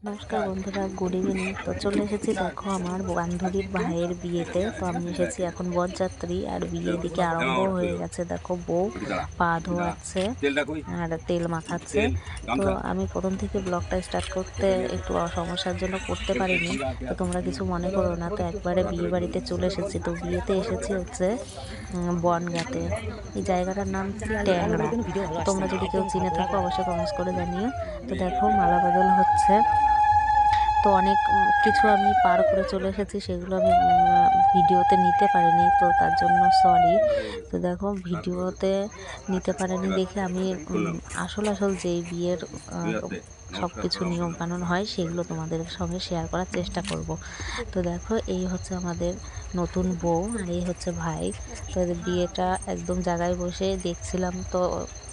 নমস্কার বন্ধুরা, good evening. তো চলে এসেছি দেখো আমার বান্ধবীর ভাইয়ের বিয়েতে। তো আমি এসেছি এখন বরযাত্রী, আর বিয়ে দিকে আরম্ভ হয়ে গেছে। দেখো বউ পা ধোয়াচ্ছে আর তেল মাখাচ্ছে। তো আমি প্রথম থেকে ব্লগটা স্টার্ট করতে একটু সমস্যার জন্য করতে পারিনি, তো তোমরা কিছু মনে করো না। তো একবারে বিয়ে বাড়িতে চলে এসেছি। তো বিয়েতে এসেছি হচ্ছে বনগাঁতে। এই জায়গাটার নাম ট্যাংরা। তোমরা যদি কেউ চিনে থাকো অবশ্যই কমেন্টস করে জানিও। তো দেখো মালা বদল হচ্ছে। তো অনেক কিছু আমি পার করে চলে এসেছি, সেগুলো আমি ভিডিওতে নিতে পারিনি, তো তার জন্য সরি। তো দেখো ভিডিওতে নিতে পারিনি দেখে আমি আসল যেই বিয়ের সব কিছু নিয়মকানুন হয় সেগুলো তোমাদের সঙ্গে শেয়ার করার চেষ্টা করব। তো দেখো এই হচ্ছে আমাদের নতুন বউ, আর এই হচ্ছে ভাই। তো বিয়েটা একদম জায়গায় বসে দেখছিলাম, তো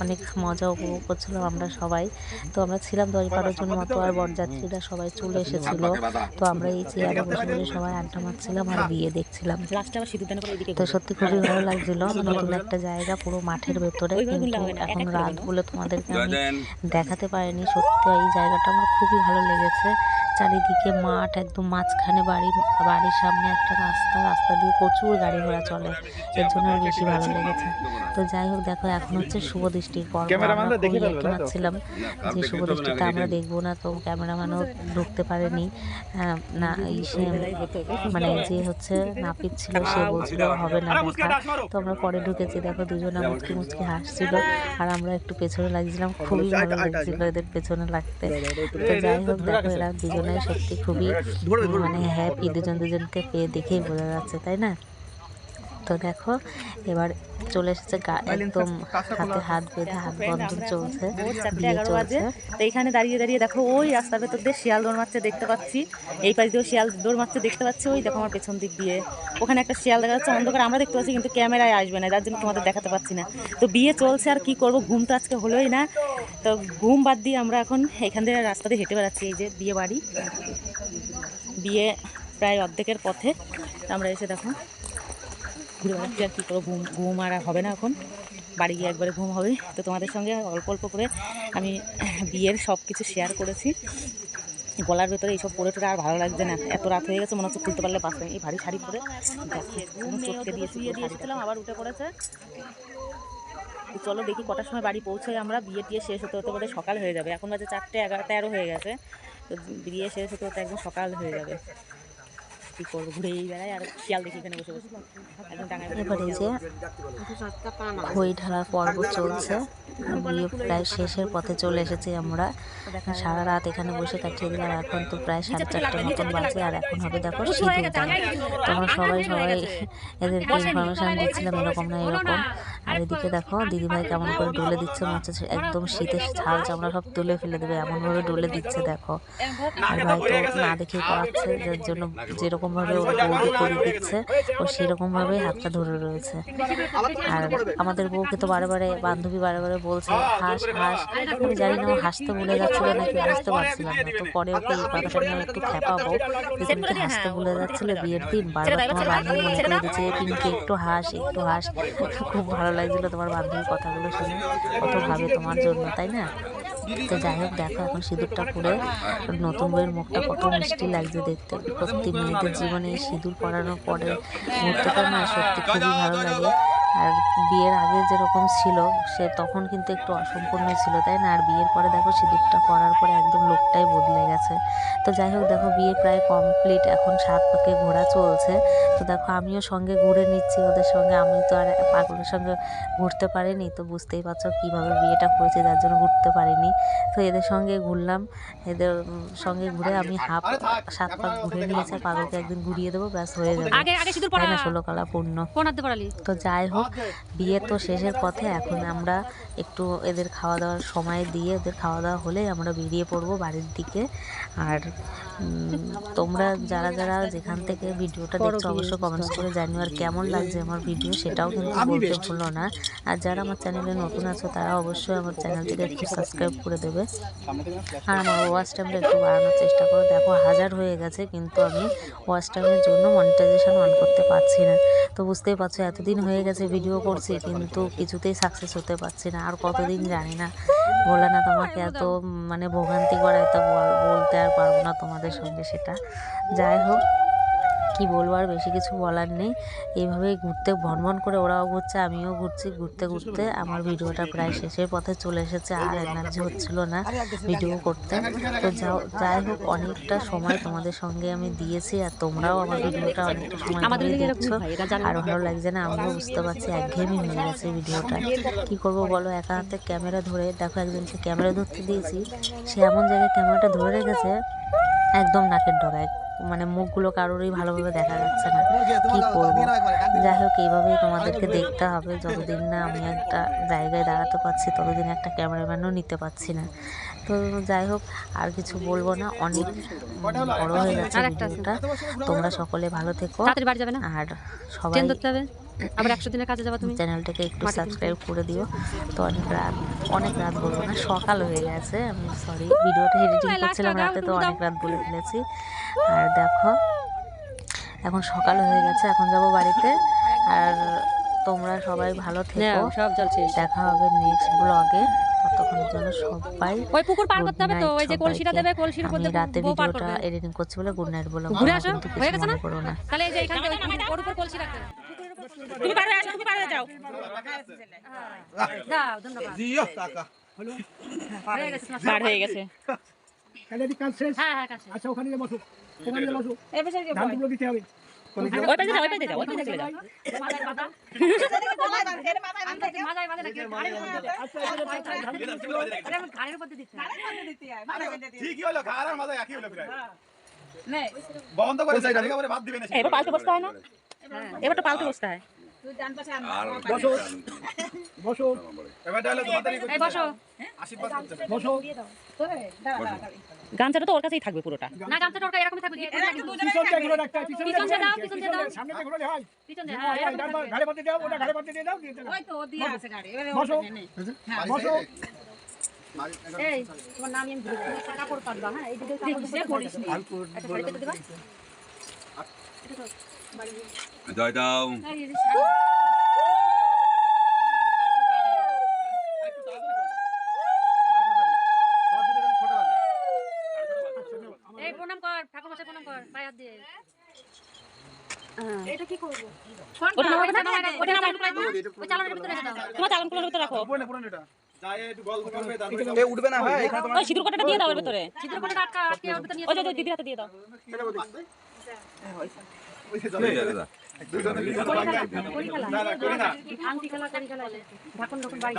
অনেক মজা উপভোগ করছিলাম আমরা সবাই। তো আমরা ছিলাম 10-12 জন মতো, আর বরযাত্রীরা সবাই চলে এসেছিল। তো আমরা এই চেয়ারে বসে বসে সবাই আড্ডা মারছিলাম আর বিয়ে দেখছিলাম। তো সত্যি খুবই ভালো লাগছিল। নতুন একটা জায়গা, পুরো মাঠের ভেতরে, কিন্তু এখন রাত বলে তোমাদেরকে আমি দেখাতে পারিনি। সত্যি এই জায়গাটা আমার খুবই ভালো লেগেছে। চারিদিকে মাঠ, একদম মাঝখানে বাড়ির সামনে একটা রাস্তা দিয়ে প্রচুর গাড়ি ঘোড়া চলে, এর জন্য বেশি ভালো লেগেছে। তো যাই হোক, দেখো এখন হচ্ছে শুভ দৃষ্টির পর্ব। আমরা খুবই একটু মারছিলাম যে শুভ দৃষ্টিটা আমরা দেখবো না, তো ক্যামেরাম্যানও ঢুকতে পারেনি না। সে মানে যে হচ্ছে নাপিত ছিল, সে বলছিল হবে না দেখা। তো আমরা পরে ঢুকেছি। দেখো দুজনে মুচকি মুচকি হাসছিল, আর আমরা একটু পেছনে লাগছিলাম। খুবই ভালো লাগছিল এদের পেছনে লাগতে। তো যাই হোক, দেখো এরা দুজনে সত্যি খুবই মানে হ্যাপি, দুজনকে পেয়ে দেখেই বোঝা যাচ্ছে, তাই না? তো দেখো এবার চলে এসেছে একদম হাতে হাত বেঁধে হাত বন্ধন চলছে, বিয়ে চলছে। তো এখানে দাঁড়িয়ে দাঁড়িয়ে দেখো ওই রাস্তার ভেতর দিয়ে শিয়াল দৌড় মারছে দেখতে পাচ্ছি, এই পাশ দিয়েও শিয়াল দৌড় মারছে দেখতে পাচ্ছি। ওই দেখো আমার পেছন দিক দিয়ে ওখানে একটা শিয়াল দেখা যাচ্ছে, অন্ধকার আমরা দেখতে পাচ্ছি কিন্তু ক্যামেরায় আসবে না, যার জন্য তোমাদের দেখাতে পাচ্ছি না। তো বিয়ে চলছে, আর কি করব, ঘুম তো আজকে হলোই না। তো ঘুম বাদ দিয়ে আমরা এখন এখান থেকে রাস্তা দিয়ে হেঁটে বেড়াচ্ছি। এই যে বিয়ে বাড়ি, বিয়ে প্রায় অর্ধেকের পথে। আমরা এসে দেখো ঘুরে বেড়াচ্ছি, আর কী করবো, ঘুম আর হবে না এখন, বাড়ি গিয়ে একবারে ঘুম হবে। তো তোমাদের সঙ্গে অল্প অল্প করে আমি বিয়ের সব কিছু শেয়ার করেছি। গলার ভেতরে এইসব পরে টোরে আর ভালো লাগছে না, এত রাত হয়ে গেছে, মনে হচ্ছে খুলতে পারলে বাঁচবে। এই ভারী শাড়ি পরে চটকে দিয়েছিলাম, আবার উঠে পড়েছে। চলো দেখি কটার সময় বাড়ি পৌঁছে। আমরা বিয়ে টিয়ে শেষ হতে হতে বোধহয় সকাল হয়ে যাবে। এখন বাজে 4:11 হয়ে গেছে। তো বিয়ে শেষ হতে হতে একদম সকাল হয়ে যাবে। কি করবো, ঘুরেই বেড়াই আর শিয়াল দেখি এখানে বসে বসে। এবারে যে খই ঢালার পর্ব চলছে, বিয়ে প্রায় শেষের পথে চলে এসেছি আমরা। সারা রাত এখানে বসে কাটিয়ে দিলাম। এখন তো প্রায় 4:30 মতন বাজে, আর এখন হবে দেখো সিঁদুর দান। তোমরা সবাই এদেরকে ইনফরমেশন দিচ্ছিলাম এরকম না এরকম। আর এদিকে দেখো দিদিভাই কেমন করে ডলে দিচ্ছে, মনে হচ্ছে একদম শীতের ছাল চামড়া সব তুলে ফেলে দেবে, এমনভাবে ডলে দিচ্ছে দেখো। আর ভাই তো না দেখেই করাচ্ছে, যার জন্য যেরকম ভাবে ওর বৌদি করে দিচ্ছে ও সেরকম ভাবে হাতটা ধরে রয়েছে। আর আমাদের বউকে তো বান্ধবী বারে বলছে হাস হাস। আমি জানি না ও হাসতে ভুলে যাচ্ছিল নাকি বুঝতে পারছিলাম না। তো পরে ওকে এই কথাটা নিয়ে একটু খেপাবো, পিঙ্কি হাসতে ভুলে যাচ্ছিল বিয়ের দিন। বারবার তোমার বান্ধবী মনে করে দিচ্ছে পিঙ্কি একটু হাস একটু হাস। খুব ভালো লাগছিল তোমার বান্ধবীর কথাগুলো শুনে, কত ভাবে তোমার জন্য, তাই না? তো যাই হোক, দেখো এখন সিঁদুরটা পরে নতুন বউয়ের মুখটা কত মিষ্টি লাগছে দেখতে। প্রত্যেক মেয়েদের জীবনে সিঁদুর পরানোর পরে মুহূর্তটা না সত্যি খুবই ভালো লাগে। আর বিয়ের আগে যেরকম ছিল সে তখন কিন্তু একটু অসম্পূর্ণ ছিল, তাই না? আর বিয়ের পরে দেখো সিঁদুরটা পরার পরে একদম লোকটাই বদলে গেছে। তো যাই হোক, দেখো বিয়ে প্রায় কমপ্লিট, এখন 7 পাকে ঘোরা চলছে। তো দেখো আমিও সঙ্গে ঘুরে নিচ্ছি ওদের সঙ্গে। আমি তো আর পাগলের সঙ্গে ঘুরতে পারিনি, তো বুঝতেই পারছো কীভাবে বিয়েটা করেছে, যার জন্য ঘুরতে পারিনি। তো এদের সঙ্গে ঘুরলাম, এদের সঙ্গে ঘুরে আমি 7 পাক ঘুরে নিয়েছে। পাগলকে একদিন ঘুরিয়ে দেবো, ব্যাস হয়ে যাবে, তাই না? 16 কলা পূর্ণ। তো যাই হোক, বিয়ে তো শেষের পথে। এখন আমরা একটু এদের খাওয়া দাওয়ার সময় দিয়ে, ওদের খাওয়া দাওয়া হলেই আমরা বেরিয়ে পড়বো বাড়ির দিকে। আর তোমরা যারা যেখান থেকে ভিডিওটা দেখছো অবশ্যই কমেন্টস করে জানিও, আর কেমন লাগছে আমার ভিডিও সেটাও কিন্তু বলতে ভুলো না। আর যারা আমার চ্যানেলে নতুন আছো তারা অবশ্যই আমার চ্যানেলটিকে একটু সাবস্ক্রাইব করে দেবে, আর আমার ওয়াচ টাইমটা একটু বাড়ানোর চেষ্টা করো। দেখো 1000 হয়ে গেছে, কিন্তু আমি ওয়াচ টাইমের জন্য মনিটাইজেশন অন করতে পারছি না। তো বুঝতেই পারছো এতদিন হয়ে গেছে ভিডিও করছি, কিন্তু কিছুতেই সাকসেস হতে পারছি না। আর কতদিন জানি না, বলে না তোমাকে এত মানে ভোগান্তি করায়, তো বলতে আর পারবো পারবো না তোমাদের সঙ্গে সেটা। যাই হোক, কি বলবো, আর বেশি কিছু বলার নেই। এইভাবেই ঘুরতে ভনভন করে ওরাও ঘুরছে, আমিও ঘুরছি। ঘুরতে ঘুরতে আমার ভিডিওটা প্রায় শেষের পথে চলে এসেছে, আর এনার্জি হচ্ছিল না ভিডিও করতে। তো যাই হোক, অনেকটা সময় তোমাদের সঙ্গে আমি দিয়েছি, আর তোমরাও আমার ভিডিওটা অনেকটা সময় ধরে দেখছো, আর ভালো লাগছে না, আমিও বুঝতে পারছি একঘেয়েমি হয়ে গেছে ভিডিওটা। কি করব বলো, একা হাতে ক্যামেরা ধরে, দেখো একজনকে ক্যামেরা ধরতে দিয়েছি, সে এমন জায়গায় ক্যামেরাটা ধরে রেখেছে একদম নাকের ডগায়, মানে মুখগুলো কারোরই ভালোভাবে দেখা যাচ্ছে না। কি করব, যাই হোক, এইভাবেই তোমাদেরকে দেখতে হবে। যতদিন না আমি একটা জায়গায় দাঁড়াতে পারছি, ততদিন একটা ক্যামেরাম্যানও নিতে পারছি না। তো যাই হোক, আর কিছু বলবো না, অনেক বড় হয়ে যাচ্ছে ভিডিওটা। তোমরা সকলে ভালো থেকো, আর সবাই আবার 100 দিনের কাজে যাবা তুমি। চ্যানেলটাকে একটু সাবস্ক্রাইব করে দিও। তো অনেক রাত বলবো না, সকাল হয়ে গেছে, আমি সরি, ভিডিওটা এডিটিং করছিলাম রাতে, তো অনেক রাত বলে ফেলেছি। আর দেখো এখন সকাল হয়ে গেছে, এখন যাব বাড়িতে। আর তোমরা সবাই ভালো থেকো, সব চলছে। দেখা হবে নেক্সট ব্লগে। ততক্ষণের জন্য সবাই ওই পুকুর পার করতে হবে তো, ওই যে কলসিটা দেবে, কলসির উপর আমি রাতে ভিডিওটা এডিটিং করছি বলে গুড নাইট বললাম, ঘুরে আসো, কিন্তু হয়ে কিছু গেছে না? মনে করো না। তাহলে এই যে এখানে ওর উপর কলসি রাখতে তুমি পার হয়ে আসো, তুমি পার হয়ে যাও। দাও, ধন্যবাদ। জিও কাকা পার হয়ে গেছে। তাহলে এদিকে কাজ শেষ। হ্যাঁ হ্যাঁ, কাছে। আচ্ছা, ওখানে গিয়ে বসো, ওখানে গিয়ে বসো, এই পাশে যাও। ধানগুলো দিতে হবে। ওই পাশে যাও, ওই পাশে যাও, ওই পাশে চলে যাও। মাথায় পাতা। মাথায় মাথায় রাখি, ঘাড়ের উপর দেবে। আচ্ছা, এখানে ধানগুলো ছিল। আরে আমার ঘাড়ের উপর দিতে হয়। ঠিকই হলো, খারাপ মাথা একই হলো প্রায়। নে, বন্ধ করে সাইড থেকে ভাত দিবেন না। এবার পাল্টে বসতে হয় না? এবার তো পাল্টে বসতে হয়। বসো, বসো, এবার ডালে তোমাদের এই বসো। আশীর্বাদ করতে। বসো। গামছাটা তো ওর কাছেই থাকবে পুরোটা। না, গামছাটা ওর এরকমই থাকবে। পিছন দিয়ে ঘুরে রাখতে হয়, পিছন দিয়ে পিছন দিয়ে দাও, ঘুরে, পিছন দিয়ে দাও। সামনে দিয়ে ঘুরলে হয়। পিছন দিয়ে, হ্যাঁ, হ্যাঁ, ডান পা ঘাড়ে পাতে দাও, ওটা ঘাড়ে পাতে দিয়ে দাও, দিয়ে দাও। ওই তো ও দিয়ে আছে গাড়ি এবারে বসো, বসো। এই তোমার নাম আমি ভুলে যাই। কাপড় পাতবা, হ্যাঁ, এই দিকে কাপড় পরিস নি। একটা শাড়ি পেতে দিবা। জয় দাও। এই যে শাড়ি। এই প্রণাম কর, ঠাকুর মশাই প্রণাম কর, পায়ে হাত দিয়ে। এটা কি করব? ওটা নামাবে না? ওটা নামাবে না? ওই চালানের ভিতরে রেখে দাও। তোমার চালানগুলোর ভিতরে রাখো। পুরো এটা যায় একটু গল্প করবে, তারপরে উঠবে না হয় এখানে ওই সিঁদুর কাঁটাটা দিয়ে দাও এর ভিতরে। সিঁদুর কাঁটাটা আটকে ওর ভিতরে নিয়ে। ওই যে দিদির হাতে দিয়ে দাও। চলে যাবে দা। করি খেলা, করি খেলা। আংটি খেলা, করি খেলা। ঢাকুন ঢাকুন বাড়ি।